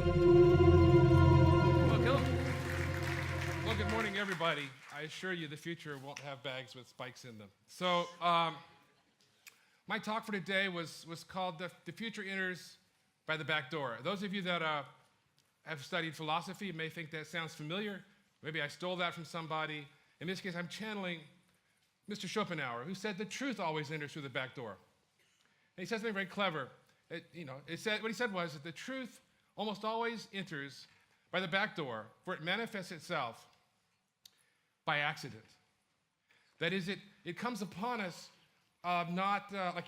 Well, good morning, everybody. I assure you the future won't have bags with spikes in them. So, my talk for today was called The Future Enters by the Back Door. Those of you that have studied philosophy may think that sounds familiar. Maybe I stole that from somebody. In this case, I'm channeling Mr. Schopenhauer, who said the truth always enters through the back door. And he said something very clever. What he said was that the truth almost always enters by the back door, for it manifests itself by accident. That is, it comes upon us not like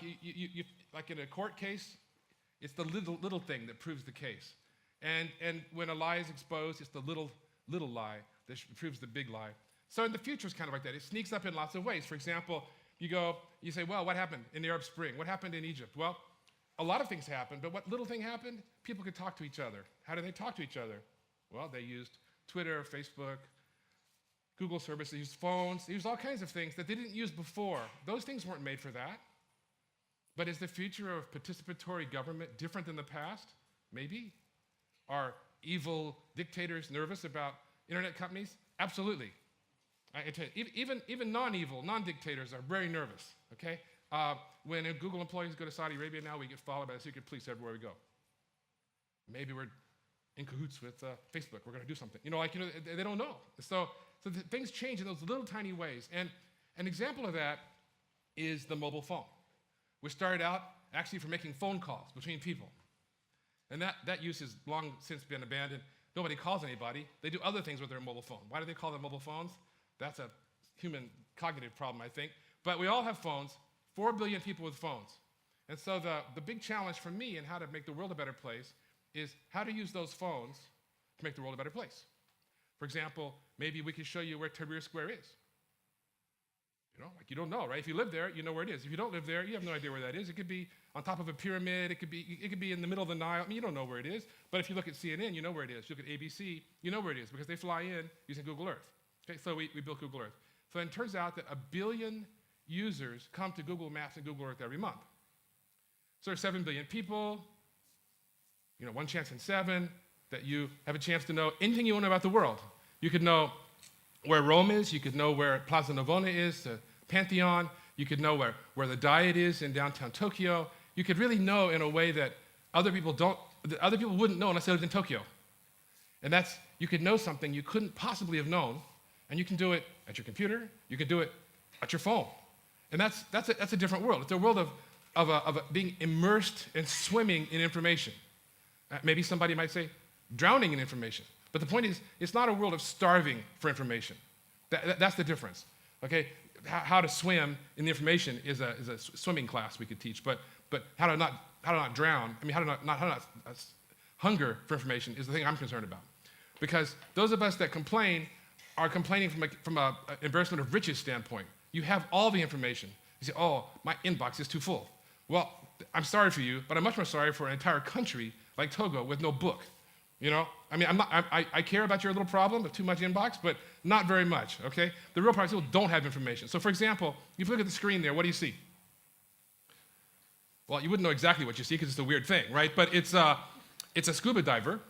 like in a court case. It's the little thing that proves the case. And when a lie is exposed, it's the little lie that proves the big lie. So in the future, it's kind of like that. It sneaks up in lots of ways. For example, you say, well, what happened in the Arab Spring? What happened in Egypt? Well, a lot of things happened, but what little thing happened? People could talk to each other. How did they talk to each other? Well, they used Twitter, Facebook, Google services, they used phones, they used all kinds of things that they didn't use before. Those things weren't made for that. But is the future of participatory government different than the past? Maybe. Are evil dictators nervous about internet companies? Absolutely. I tell you, even non-evil, non-dictators are very nervous, okay? When Google employees go to Saudi Arabia now, we get followed by the secret police everywhere we go. Maybe we're in cahoots with Facebook. We're going to do something. They don't know. So things change in those little tiny ways. And an example of that is the mobile phone, which started out actually for making phone calls between people. And that use has long since been abandoned. Nobody calls anybody. They do other things with their mobile phone. Why do they call them mobile phones? That's a human cognitive problem, I think. But we all have phones, 4 billion people with phones. And so the big challenge for me in how to make the world a better place is how to use those phones to make the world a better place. For example, maybe we could show you where Tahrir Square is. You don't know, right? If you live there, you know where it is. If you don't live there, you have no idea where that is. It could be on top of a pyramid. It could be in the middle of the Nile. You don't know where it is. But if you look at CNN, you know where it is. You look at ABC, you know where it is because they fly in using Google Earth. Okay, so we built Google Earth. So it turns out that 1 billion users come to Google Maps and Google Earth every month. So there's 7 billion people. One chance in 7 that you have a chance to know anything you want to know about the world. You could know where Rome is. You could know where Plaza Navona is, the Pantheon. You could know where the Diet is in downtown Tokyo. You could really know in a way that other people wouldn't know unless they lived in Tokyo. And you could know something you couldn't possibly have known, and you can do it at your computer. You can do it at your phone. And that's a different world. It's a world of being immersed and swimming in information. Maybe somebody might say drowning in information. But the point is, it's not a world of starving for information. That's the difference. Okay, how to swim in the information is a swimming class we could teach. But how to not drown. How to not hunger for information is the thing I'm concerned about. Because those of us that complain are complaining from an embarrassment of riches standpoint. You have all the information. You say, oh, my inbox is too full. Well, I'm sorry for you, but I'm much more sorry for an entire country like Togo with no book. I care about your little problem of too much inbox, but not very much, okay? The real problem is people don't have information. So for example, if you look at the screen there, what do you see? Well, you wouldn't know exactly what you see because it's a weird thing, right? But it's a scuba diver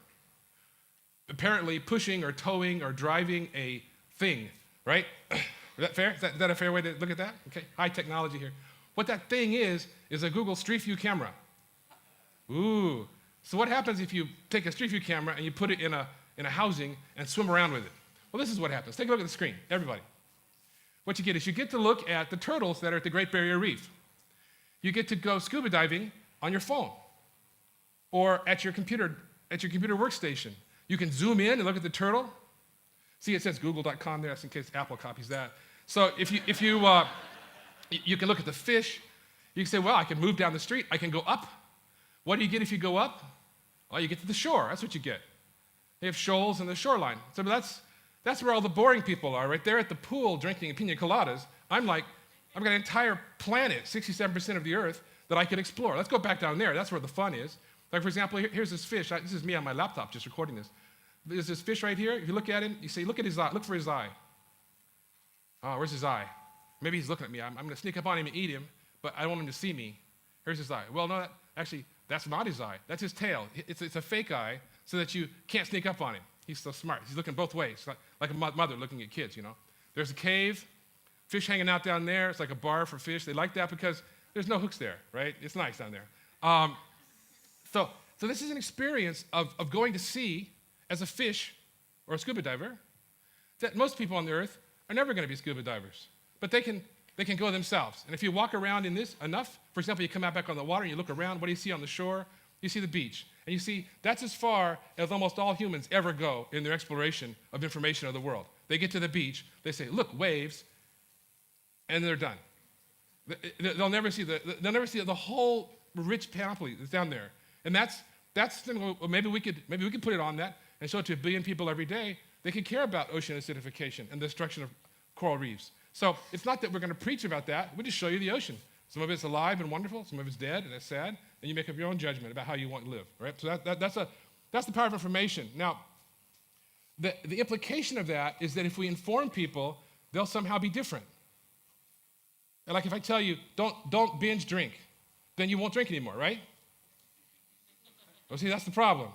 apparently pushing or towing or driving a thing, right? Is that fair? Is that a fair way to look at that? Okay, high technology here. What that thing is a Google Street View camera. Ooh. So what happens if you take a Street View camera and you put it in a housing and swim around with it? Well, this is what happens. Take a look at the screen, everybody. What you get is you get to look at the turtles that are at the Great Barrier Reef. You get to go scuba diving on your phone or at your computer workstation. You can zoom in and look at the turtle. See, it says google.com there, that's in case Apple copies that. So if you can look at the fish. You can say, well, I can move down the street. I can go up. What do you get if you go up? Well, you get to the shore. That's what you get. They have shoals and the shoreline. So that's where all the boring people are, right there at the pool drinking pina coladas. I've got an entire planet, 67% of the Earth, that I could explore. Let's go back down there. That's where the fun is. Like, for example, here's this fish. This is me on my laptop just recording this. There's this fish right here. If you look at him, you say, look at his eye. Look for his eye. Oh, where's his eye? Maybe he's looking at me. I'm going to sneak up on him and eat him, but I don't want him to see me. Here's his eye. Well, no, that's not his eye. That's his tail. It's a fake eye so that you can't sneak up on him. He's so smart. He's looking both ways, like a mother looking at kids, There's a cave, fish hanging out down there. It's like a bar for fish. They like that because there's no hooks there, right? It's nice down there. So this is an experience of going to sea as a fish or a scuba diver that most people on the earth are never going to be scuba divers. But they can go themselves. And if you walk around in this enough, for example, you come out back on the water and you look around, what do you see on the shore? You see the beach. And you see that's as far as almost all humans ever go in their exploration of information of the world. They get to the beach, they say, look, waves, and they're done. They'll never see the whole rich panoply that's down there. And that's maybe we could put it on that and show it to 1 billion people every day. They could care about ocean acidification and the destruction of coral reefs. So it's not that we're going to preach about that. We just show you the ocean. Some of it's alive and wonderful. Some of it's dead and it's sad. And you make up your own judgment about how you want to live. Right? So that's the power of information. Now, the implication of that is that if we inform people, they'll somehow be different. And like if I tell you, don't binge drink, then you won't drink anymore, right? Well, see, that's the problem.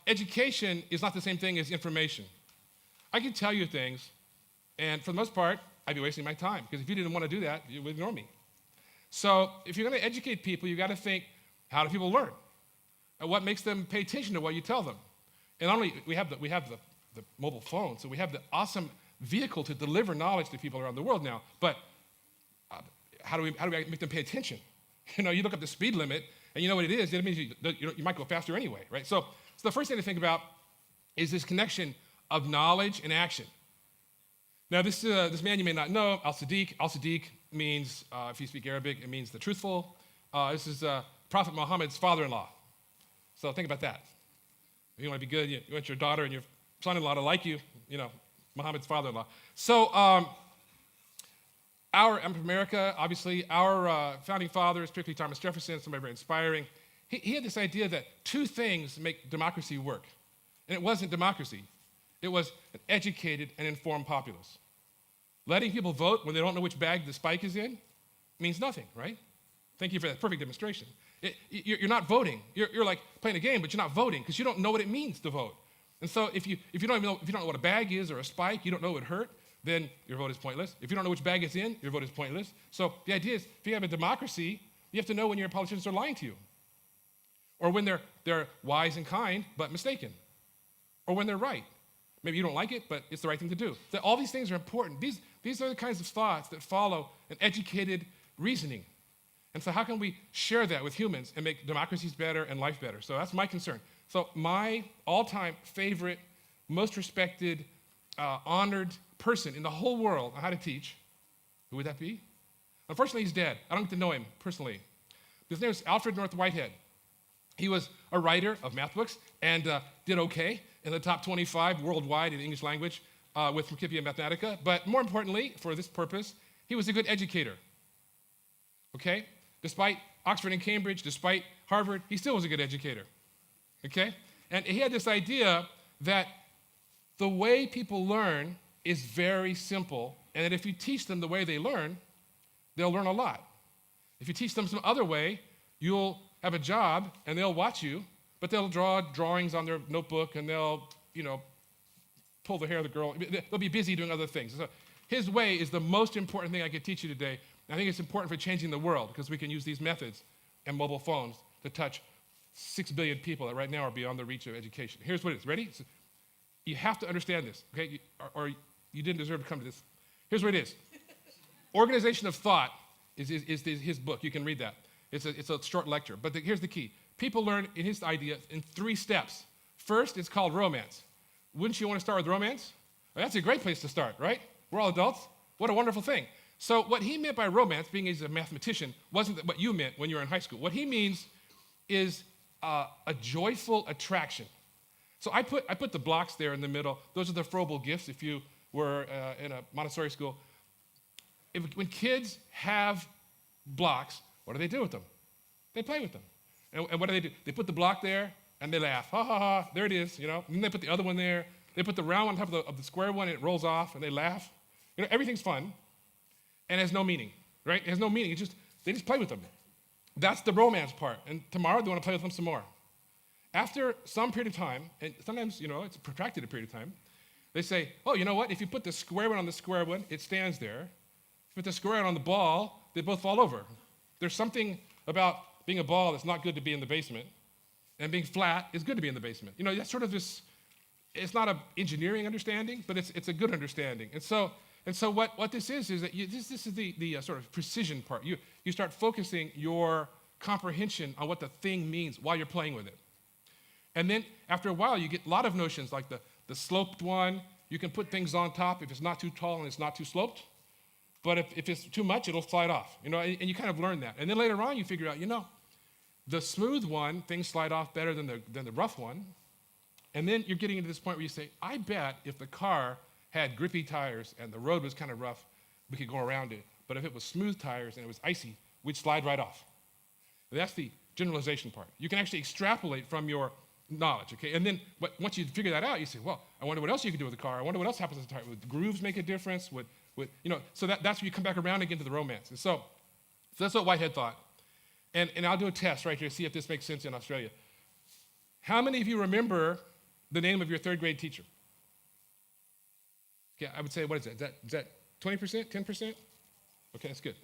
Education is not the same thing as information. I can tell you things, and for the most part, I'd be wasting my time, because if you didn't want to do that, you would ignore me. So if you're going to educate people, you've got to think, how do people learn? And what makes them pay attention to what you tell them? And not only we have the mobile phone, so we have the awesome vehicle to deliver knowledge to people around the world now, but how do we make them pay attention? You look up the speed limit, and you know what it is. It means you might go faster anyway, right? So the first thing to think about is this connection of knowledge and action. Now, this man you may not know, Al-Sadiq. Al-Sadiq means, if you speak Arabic, it means the truthful. This is Prophet Muhammad's father-in-law. So think about that. If you want to be good, you want your daughter and your son-in-law to like you, Muhammad's father-in-law. So I'm from America, obviously. Our founding fathers, particularly Thomas Jefferson, somebody very inspiring, he had this idea that two things make democracy work. And it wasn't democracy. It was an educated and informed populace. Letting people vote when they don't know which bag the spike is in means nothing, right? Thank you for that perfect demonstration. You're not voting. You're like playing a game, but you're not voting because you don't know what it means to vote. And so if you don't know what a bag is or a spike, you don't know it would hurt, then your vote is pointless. If you don't know which bag it's in, your vote is pointless. So the idea is, if you have a democracy, you have to know when your politicians are lying to you, or when they're wise and kind but mistaken, or when they're right. Maybe you don't like it, but it's the right thing to do. So all these things are important. These are the kinds of thoughts that follow an educated reasoning. And so how can we share that with humans and make democracies better and life better? So that's my concern. So my all-time favorite, most respected, honored person in the whole world on how to teach, who would that be? Unfortunately, he's dead. I don't get to know him personally. His name is Alfred North Whitehead. He was a writer of math books and did okay in the top 25 worldwide in the English language with Principia Mathematica. But more importantly, for this purpose, he was a good educator. Okay? Despite Oxford and Cambridge, despite Harvard, he still was a good educator. Okay? And he had this idea that the way people learn is very simple, and that if you teach them the way they learn, they'll learn a lot. If you teach them some other way, you'll have a job, and they'll watch you, but they'll draw drawings on their notebook, and they'll, pull the hair of the girl. They'll be busy doing other things. So his way is the most important thing I could teach you today. And I think it's important for changing the world, because we can use these methods and mobile phones to touch 6 billion people that right now are beyond the reach of education. Here's what it is. Ready? So you have to understand this, okay? Or you didn't deserve to come to this. Here's what it is. Organization of Thought is his book. You can read that. It's a short lecture. But here's the key. People learn in his idea in 3 steps. First, it's called romance. Wouldn't you want to start with romance? Well, that's a great place to start, right? We're all adults. What a wonderful thing. So what he meant by romance, being he's a mathematician, wasn't what you meant when you were in high school. What he means is a joyful attraction. So I put the blocks there in the middle. Those are the Froebel gifts if you were in a Montessori school. When kids have blocks, what do they do with them? They play with them. And what do? They put the block there, and they laugh. Ha, ha, ha, there it is, And then they put the other one there. They put the round one on top of the square one, and it rolls off, and they laugh. Everything's fun, and it has no meaning, right? It has no meaning. They just play with them. That's the romance part. And tomorrow, they want to play with them some more. After some period of time, and sometimes, it's a protracted period of time, they say, oh, you know what? If you put the square one on the square one, it stands there. If you put the square one on the ball, they both fall over. There's something about being a ball that's not good to be in the basement, and being flat is good to be in the basement. That's sort of this, it's not an engineering understanding, but it's a good understanding. And so what this is that this is the sort of precision part. You start focusing your comprehension on what the thing means while you're playing with it. And then after a while, you get a lot of notions like the sloped one. You can put things on top if it's not too tall and it's not too sloped. But if it's too much, it'll slide off. And you kind of learn that. And then later on, you figure out, the smooth one, things slide off better than the rough one. And then you're getting into this point where you say, I bet if the car had grippy tires and the road was kind of rough, we could go around it. But if it was smooth tires and it was icy, we'd slide right off. And that's the generalization part. You can actually extrapolate from your knowledge, okay? And then once you figure that out, you say, well, I wonder what else you can do with the car. I wonder what else happens with the tire. Would the grooves make a difference? So that's where you come back around again to the romance. And so that's what Whitehead thought. And I'll do a test right here, see if this makes sense in Australia. How many of you remember the name of your third grade teacher? Okay, I would say, what is that? Is that 20%, 10%? Okay, that's good.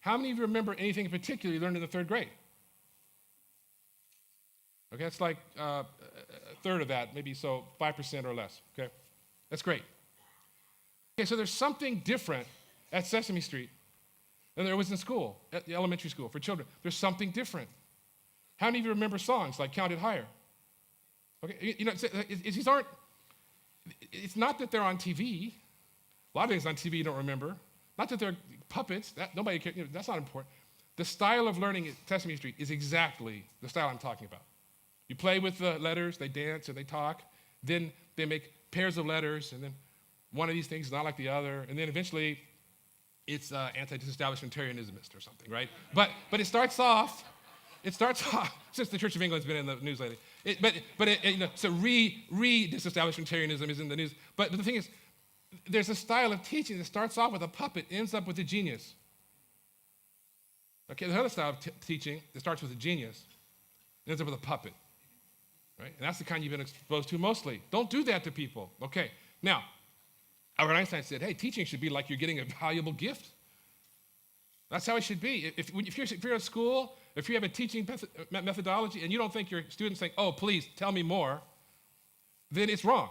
How many of you remember anything in particular you learned in the third grade? Okay, that's like a third of that, maybe 5% or less, okay? That's great. Okay, so there's something different at Sesame Street than there was in school, at the elementary school for children. There's something different. How many of you remember songs like Count It Higher? Okay, these aren't, it's not that they're on TV. A lot of things on TV you don't remember. Not that they're puppets, nobody cares, that's not important. The style of learning at Sesame Street is exactly the style I'm talking about. You play with the letters, they dance and they talk, then they make pairs of letters, and then one of these things is not like the other, and then eventually it's anti-disestablishmentarianismist or something, right? But it starts off, since the Church of England's been in the news lately, so re-disestablishmentarianism is in the news. But the thing is, there's a style of teaching that starts off with a puppet, ends up with a genius. Okay, there's another style of teaching that starts with a genius, ends up with a puppet, right? And that's the kind you've been exposed to mostly. Don't do that to people. Okay, now, Albert Einstein said, hey, teaching should be like you're getting a valuable gift. That's how it should be. If you're at school, if you have a teaching methodology and you don't think your students saying, oh, please, tell me more, then it's wrong.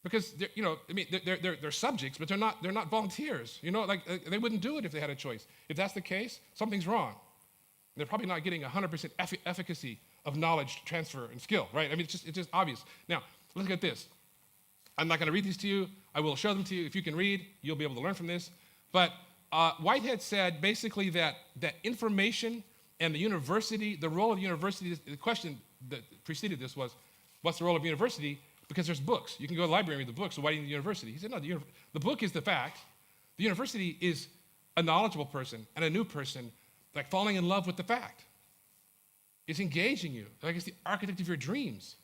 Because they're subjects, but they're not volunteers. They wouldn't do it if they had a choice. If that's the case, something's wrong. They're probably not getting 100% efficacy of knowledge transfer and skill, right? It's just obvious. Now, let's look at this. I'm not going to read these to you. I will show them to you. If you can read, you'll be able to learn from this. But Whitehead said basically that information and the university, the role of the university, the question that preceded this was, what's the role of university? Because there's books. You can go to the library and read the books, so why do you need the university? He said, no, the book is the fact. The university is a knowledgeable person and a new person, like falling in love with the fact. It's engaging you. Like it's the architect of your dreams,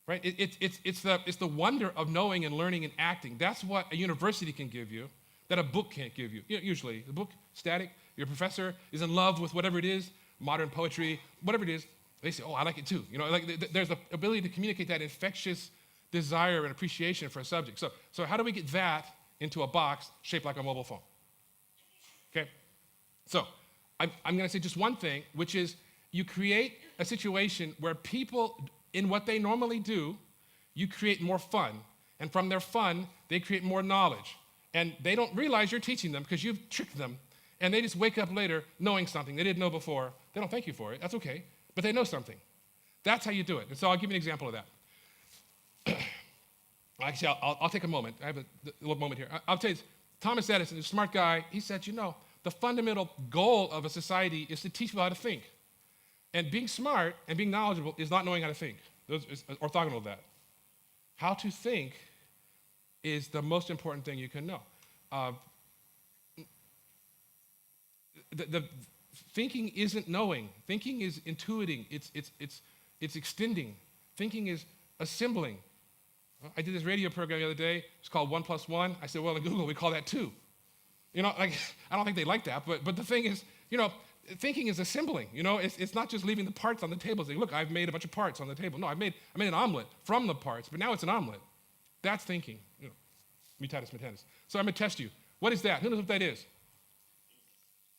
right? It's the wonder of knowing and learning and acting. That's what a university can give you that a book can't give you. Usually, the book, static, your professor is in love with whatever it is, modern poetry, whatever it is. They say, oh, I like it too. There's the ability to communicate that infectious desire and appreciation for a subject. So how do we get that into a box shaped like a mobile phone? Okay? So I'm going to say just one thing, which is you create a situation where people, in what they normally do, you create more fun. And from their fun, they create more knowledge. And they don't realize you're teaching them because you've tricked them. And they just wake up later knowing something they didn't know before. They don't thank you for it. That's okay. But they know something. That's how you do it. And so I'll give you an example of that. Actually, I'll take a moment. I have a little moment here. I'll tell you, Thomas Edison, a smart guy, he said, the fundamental goal of a society is to teach people how to think. And being smart and being knowledgeable is not knowing how to think. Those is orthogonal to that. How to think is the most important thing you can know. The thinking isn't knowing. Thinking is intuiting. It's extending. Thinking is assembling. I did this radio program the other day. It's called 1 + 1. I said, well, in Google, we call that 2. I don't think they like that. But the thing is, thinking is assembling. It's not just leaving the parts on the table saying, look, I've made a bunch of parts on the table. No, I made an omelet from the parts, but now it's an omelet. That's thinking. Mutatis mutandis. So I'm going to test you. What is that? Who knows what that is?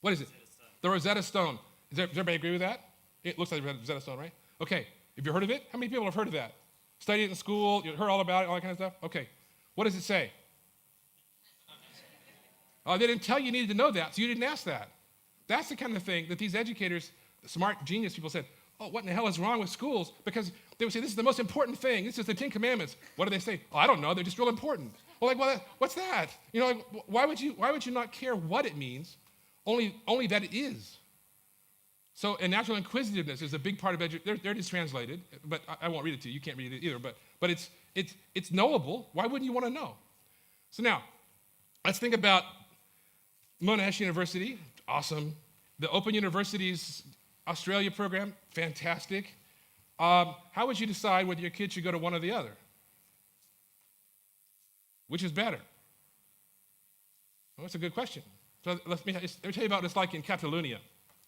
What is it? The Rosetta Stone. Does everybody agree with that? It looks like the Rosetta Stone, right? Okay. Have you heard of it? How many people have heard of that? Studied it in school, you heard all about it, all that kind of stuff? Okay. What does it say? Oh, they didn't tell you needed to know that, so you didn't ask that. That's the kind of thing that these educators, smart, genius people said, oh, what in the hell is wrong with schools? Because they would say, this is the most important thing. This is the 10 Commandments. What do they say? Oh, I don't know. They're just real important. Well, what's that? Why would you not care what it means? Only that it is. So, and natural inquisitiveness is a big part of education. They're just translated, but I won't read it to you. You can't read it either. But it's knowable. Why wouldn't you want to know? So now, let's think about Monash University. Awesome. The Open University's Australia program, fantastic. How would you decide whether your kid should go to one or the other? Which is better? Well, that's a good question. So let me tell you about what it's like in Catalonia.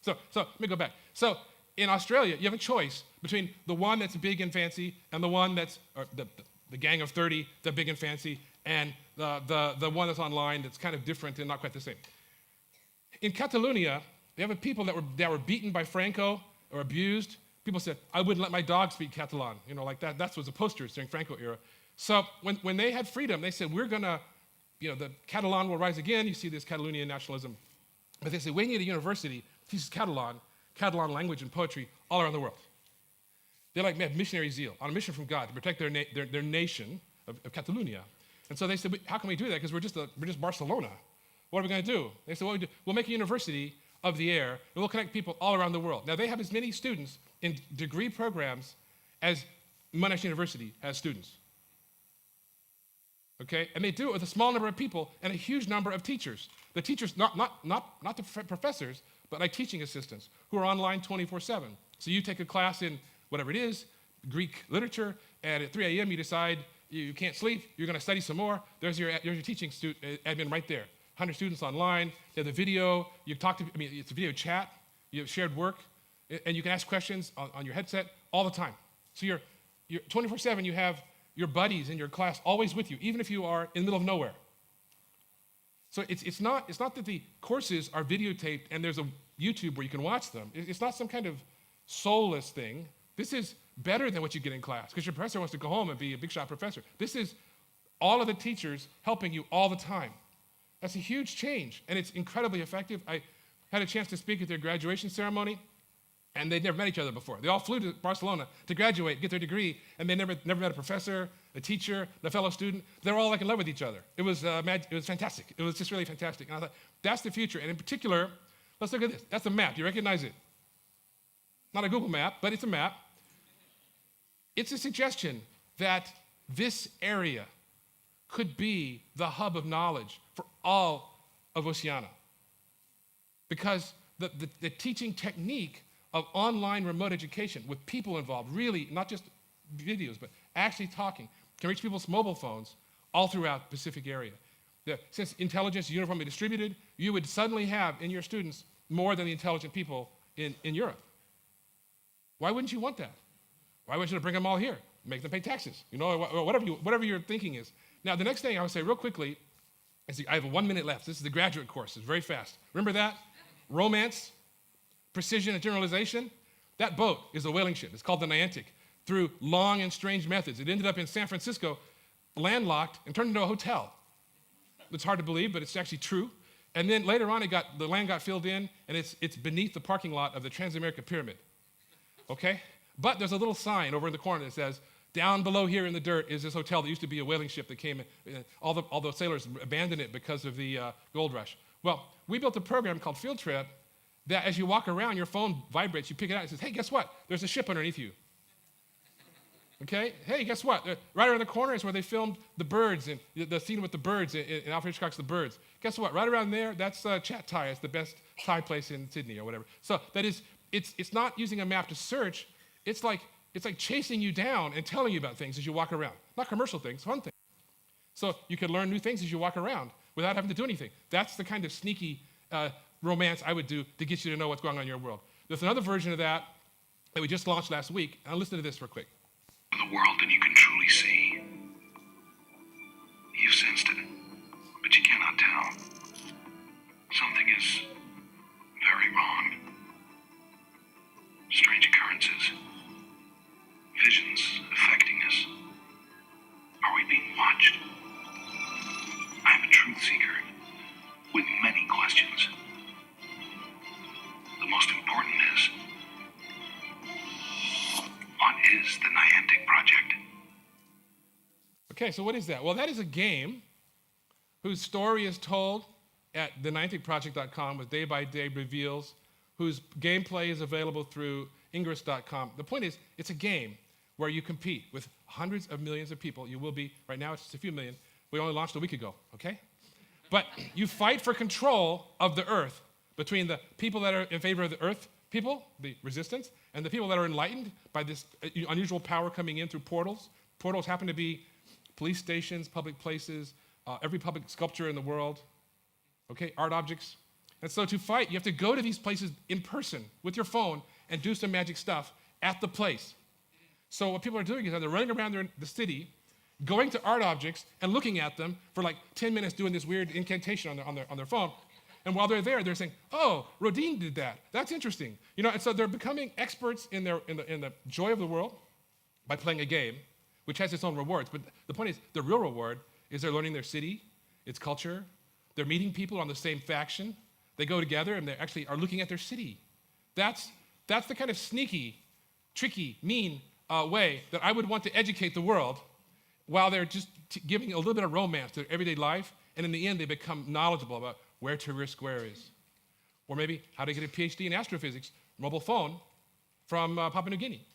So let me go back. So in Australia, you have a choice between the one that's big and fancy and the one that's the gang of 30, the big and fancy, and the one that's online that's kind of different and not quite the same. In Catalonia, they have people that were beaten by Franco or abused. People said, I wouldn't let my dog speak Catalan. Like that. That was the posters during Franco era. So when they had freedom, they said, we're going to, the Catalan will rise again. You see this Catalonian nationalism. But they said, we need a university that teaches Catalan language and poetry all around the world. They have missionary zeal, on a mission from God to protect their nation of Catalonia. And so they said, how can we do that? Because we're just Barcelona. What are we going to do? They said, we'll make a university of the air, and we'll connect people all around the world. Now, they have as many students in degree programs as Monash University has students. Okay? And they do it with a small number of people and a huge number of teachers. The teachers, not the professors, but like teaching assistants who are online 24/7. So you take a class in whatever it is, Greek literature, and at 3 a.m. you decide you can't sleep, you're going to study some more. There's your teaching admin right there. 100 students online, they have the video, it's a video chat, you have shared work, and you can ask questions on your headset all the time. So you're 24/7, you have your buddies in your class always with you, even if you are in the middle of nowhere. So it's not that the courses are videotaped and there's a YouTube where you can watch them. It's not some kind of soulless thing. This is better than what you get in class, because your professor wants to go home and be a big shot professor. This is all of the teachers helping you all the time. That's a huge change, and it's incredibly effective. I had a chance to speak at their graduation ceremony, and they'd never met each other before. They all flew to Barcelona to graduate, get their degree, and they never met a professor, a teacher, a fellow student. They're all in love with each other. It was fantastic. It was just really fantastic. And I thought, that's the future. And in particular, let's look at this. That's a map. Do you recognize it? Not a Google map, but it's a map. It's a suggestion that this area could be the hub of knowledge for all of Oceania. Because the teaching technique of online remote education with people involved, really not just videos, but actually talking, can reach people's mobile phones all throughout the Pacific area. Since intelligence is uniformly distributed, you would suddenly have in your students more than the intelligent people in Europe. Why wouldn't you want that? Why wouldn't you bring them all here? Make them pay taxes, or whatever your thinking is. Now, the next thing I would say real quickly is I have 1 minute left. This is the graduate course. It's very fast. Remember that? Romance, precision, and generalization. That boat is a whaling ship. It's called the Niantic. Through long and strange methods, it ended up in San Francisco, landlocked, and turned into a hotel. It's hard to believe, but it's actually true. And then later on, the land got filled in, and it's beneath the parking lot of the Transamerica Pyramid. Okay? But there's a little sign over in the corner that says, down below here in the dirt is this hotel that used to be a whaling ship that came in. All the sailors abandoned it because of the gold rush. Well, we built a program called Field Trip that as you walk around, your phone vibrates, you pick it out, and it says, hey, guess what? There's a ship underneath you. Okay? Hey, guess what? Right around the corner is where they filmed the birds, and the scene with the birds in Alfred Hitchcock's The Birds. Guess what? Right around there, that's Chat Thai. It's the best Thai place in Sydney or whatever. So that is, it's not using a map to search. It's like chasing you down and telling you about things as you walk around. Not commercial things, fun things. So you can learn new things as you walk around without having to do anything. That's the kind of sneaky romance I would do to get you to know what's going on in your world. There's another version of that we just launched last week. I'll listen to this real quick. The world than you can truly see. You've sensed it, but you cannot tell. Something is very wrong. Strange occurrences. Visions affecting us. Are we being watched? I'm a truth seeker with many questions. The most important is, what is the Niantic Project? Okay, so what is that? Well, that is a game whose story is told at thenianticproject.com with day-by-day reveals, whose gameplay is available through Ingress.com. The point is, it's a game where you compete with hundreds of millions of people. You will be, right now it's just a few million. We only launched a week ago, okay? But you fight for control of the Earth between the people that are in favor of the Earth people, the resistance, and the people that are enlightened by this unusual power coming in through portals. Portals happen to be police stations, public places, every public sculpture in the world, okay, art objects. And so to fight, you have to go to these places in person with your phone and do some magic stuff at the place. So what people are doing is they're running around the city, going to art objects and looking at them for like 10 minutes doing this weird incantation on their phone. And while they're there, they're saying, oh, Rodin did that. That's interesting. And so they're becoming experts in the joy of the world by playing a game, which has its own rewards. But the point is, the real reward is they're learning their city, its culture. They're meeting people on the same faction. They go together and they actually are looking at their city. That's the kind of sneaky, tricky, mean way that I would want to educate the world while they're just giving a little bit of romance to their everyday life, and in the end they become knowledgeable about where Tahrir Square is. Or maybe how to get a PhD in astrophysics, mobile phone, from Papua New Guinea.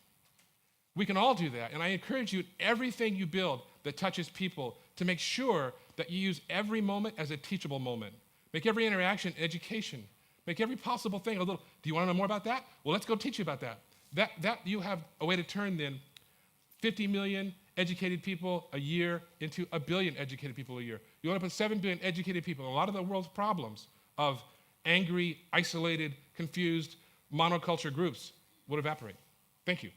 We can all do that, and I encourage you, everything you build that touches people, to make sure that you use every moment as a teachable moment. Make every interaction education. Make every possible thing a little, do you want to know more about that? Well, let's go teach you about that. That you have a way to turn then 50 million educated people a year into 1 billion educated people a year. You want to put 7 billion educated people. A lot of the world's problems of angry, isolated, confused, monoculture groups would evaporate. Thank you.